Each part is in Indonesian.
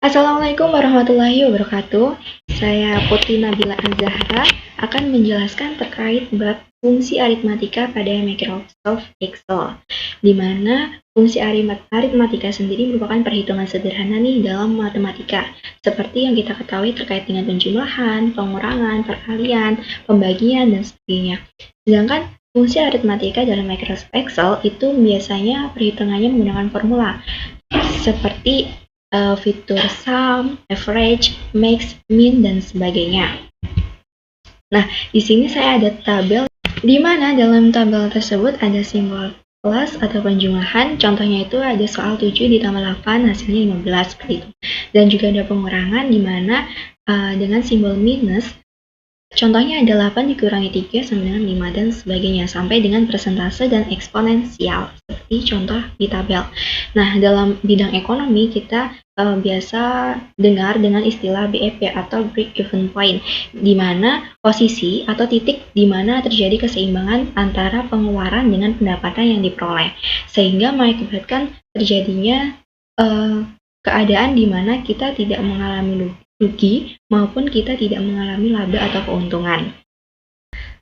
Assalamualaikum warahmatullahi wabarakatuh. Saya Putri Nabila Azahra akan menjelaskan terkait bab fungsi aritmatika pada Microsoft Excel, di mana fungsi aritmatika sendiri merupakan perhitungan sederhana nih dalam matematika, seperti yang kita ketahui terkait dengan penjumlahan, pengurangan, perkalian, pembagian, dan sebagainya. Sedangkan fungsi aritmatika dalam Microsoft Excel itu biasanya perhitungannya menggunakan formula, seperti fitur sum, average, max, min, dan sebagainya. Nah, di sini saya ada tabel, di mana dalam tabel tersebut ada simbol plus atau penjumlahan. Contohnya itu ada soal 7 ditambah 8 hasilnya 15 seperti itu. Dan juga ada pengurangan di mana dengan simbol minus. Contohnya ada 8 dikurangi 3 sama dengan 5 dan sebagainya, sampai dengan persentase dan eksponensial, seperti contoh di tabel. Nah, dalam bidang ekonomi kita biasa dengar dengan istilah BEP atau break-even point, di mana posisi atau titik di mana terjadi keseimbangan antara pengeluaran dengan pendapatan yang diperoleh, sehingga mengakibatkan terjadinya keadaan di mana kita tidak mengalami rugi maupun kita tidak mengalami laba atau keuntungan.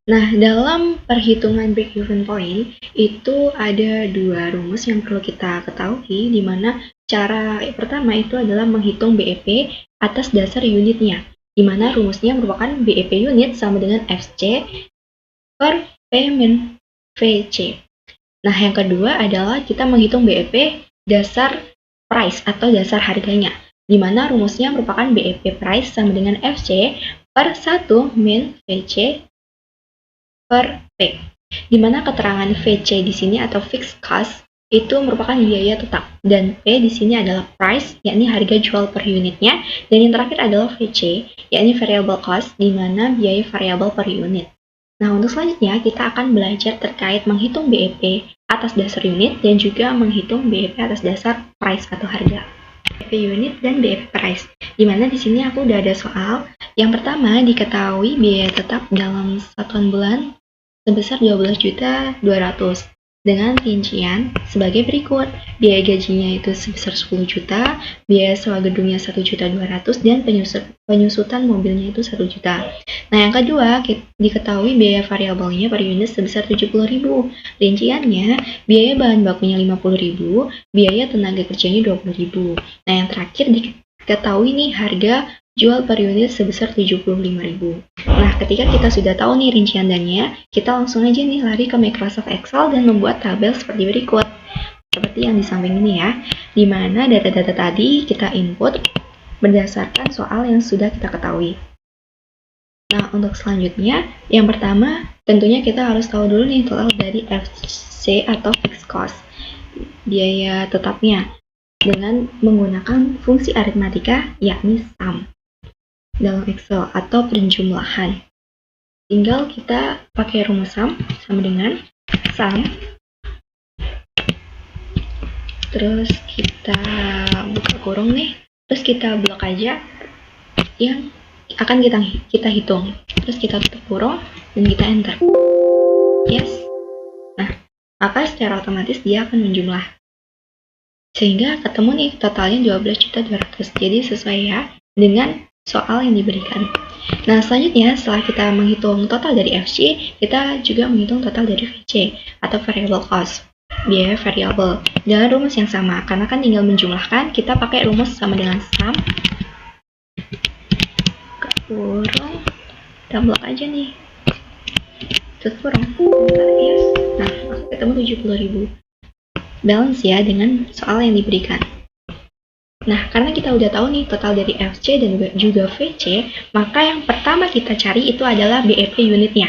Nah, dalam perhitungan break-even point itu ada dua rumus yang perlu kita ketahui, di mana cara pertama itu adalah menghitung BEP atas dasar unitnya, di mana rumusnya merupakan BEP unit sama dengan FC per P min VC. Nah, yang kedua adalah kita menghitung BEP dasar price atau dasar harganya, di mana rumusnya merupakan BEP price sama dengan FC per 1 min VC per P, di mana keterangan VC di sini atau fixed cost itu merupakan biaya tetap, dan P di sini adalah price, yakni harga jual per unitnya, dan yang terakhir adalah VC, yakni variable cost, di mana biaya variabel per unit. Nah, untuk selanjutnya kita akan belajar terkait menghitung BEP atas dasar unit dan juga menghitung BEP atas dasar price atau harga. BEP unit dan BEP price. Dimana di sini aku udah ada soal. Yang pertama, diketahui biaya tetap dalam satuan bulan sebesar 12.200.000 dengan rincian sebagai berikut. Biaya gajinya itu sebesar 10 juta, biaya sewa gedungnya 1.200.000, dan penyusutan mobilnya itu 1 juta. Nah, yang kedua, diketahui biaya variabelnya per unit sebesar 70.000. Rinciannya, biaya bahan bakunya 50.000, biaya tenaga kerjanya 20.000. Nah, yang terakhir diketahui nih harga jual per unit sebesar 75.000. Nah, ketika kita sudah tahu nih rinciannya, kita langsung aja nih lari ke Microsoft Excel dan membuat tabel seperti berikut. Seperti yang di samping ini ya, di mana data-data tadi kita input berdasarkan soal yang sudah kita ketahui. Nah, untuk selanjutnya, yang pertama tentunya kita harus tahu dulu nih total dari FC atau fixed cost, biaya tetapnya, dengan menggunakan fungsi aritmatika yakni sum dalam Excel atau penjumlahan. Tinggal kita pakai rumus sum sama dengan sum, terus kita buka kurung nih, terus kita blok aja yang akan kita hitung, terus kita tutup kurung dan kita enter. Yes. Nah, maka secara otomatis dia akan menjumlah, sehingga ketemu nih totalnya 12.200.000. Jadi sesuai ya dengan soal yang diberikan. Nah, selanjutnya setelah kita menghitung total dari FC, kita juga menghitung total dari VC atau variable cost, biaya variabel, dengan rumus yang sama. Karena kan tinggal menjumlahkan, kita pakai rumus sama dengan sum kurung, kita blok aja nih, tutup kurung, yes. Nah, maka ketemu 70.000. Balance ya dengan soal yang diberikan. Nah, karena kita udah tahu nih total dari FC dan juga VC, maka yang pertama kita cari itu adalah BEP unitnya.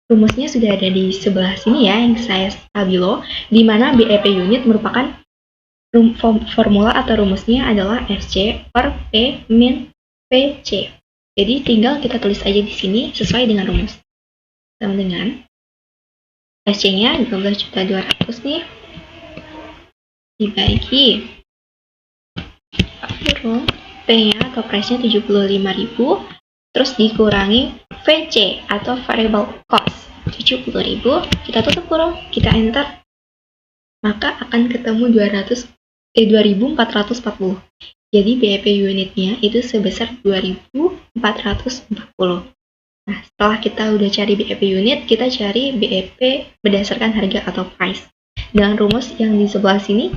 Rumusnya sudah ada di sebelah sini ya, yang saya stabilo, di mana BEP unit merupakan formula atau rumusnya adalah FC per P min VC. Jadi tinggal kita tulis aja di sini sesuai dengan rumus. Sama dengan FC-nya 12.200.000 nih, dibagi kurung P-nya atau price-nya 75.000, terus dikurangi VC atau variable cost 70.000, kita tutup kurung, kita enter, maka akan ketemu 2.440. Jadi BEP unitnya itu sebesar 2.440. Nah, setelah kita udah cari BEP unit, kita cari BEP berdasarkan harga atau price. Dengan rumus yang di sebelah sini,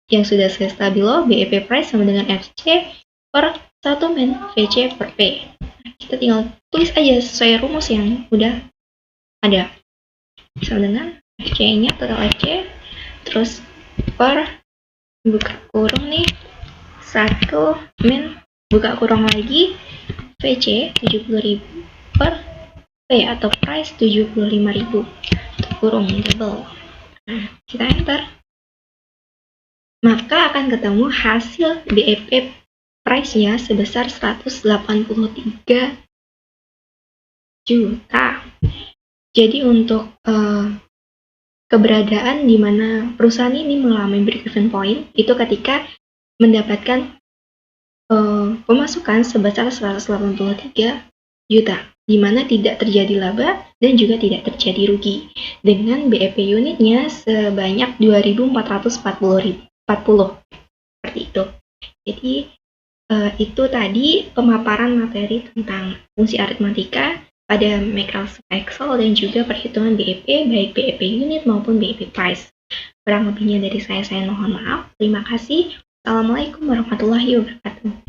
yang sudah saya stabilo, BEP price sama dengan FC per 1 min VC per P. Nah, kita tinggal tulis aja sesuai rumus yang udah ada. Sama dengan FC-nya, total FC, terus per buka kurung nih, 1 min buka kurung lagi, VC 70.000 per P atau price 75.000 kurung double. Nah, kita enter. Maka akan ketemu hasil BEP price-nya sebesar 183 juta. Jadi untuk keberadaan di mana perusahaan ini mengalami break-even point itu ketika mendapatkan pemasukan sebesar 183 juta, di mana tidak terjadi laba dan juga tidak terjadi rugi, dengan BEP unitnya sebanyak 2.440 seperti itu. Jadi itu tadi pemaparan materi tentang fungsi aritmatika pada Microsoft Excel dan juga perhitungan BEP, baik BEP unit maupun BEP price. Kurang lebihnya dari saya mohon maaf. Terima kasih. Assalamualaikum warahmatullahi wabarakatuh.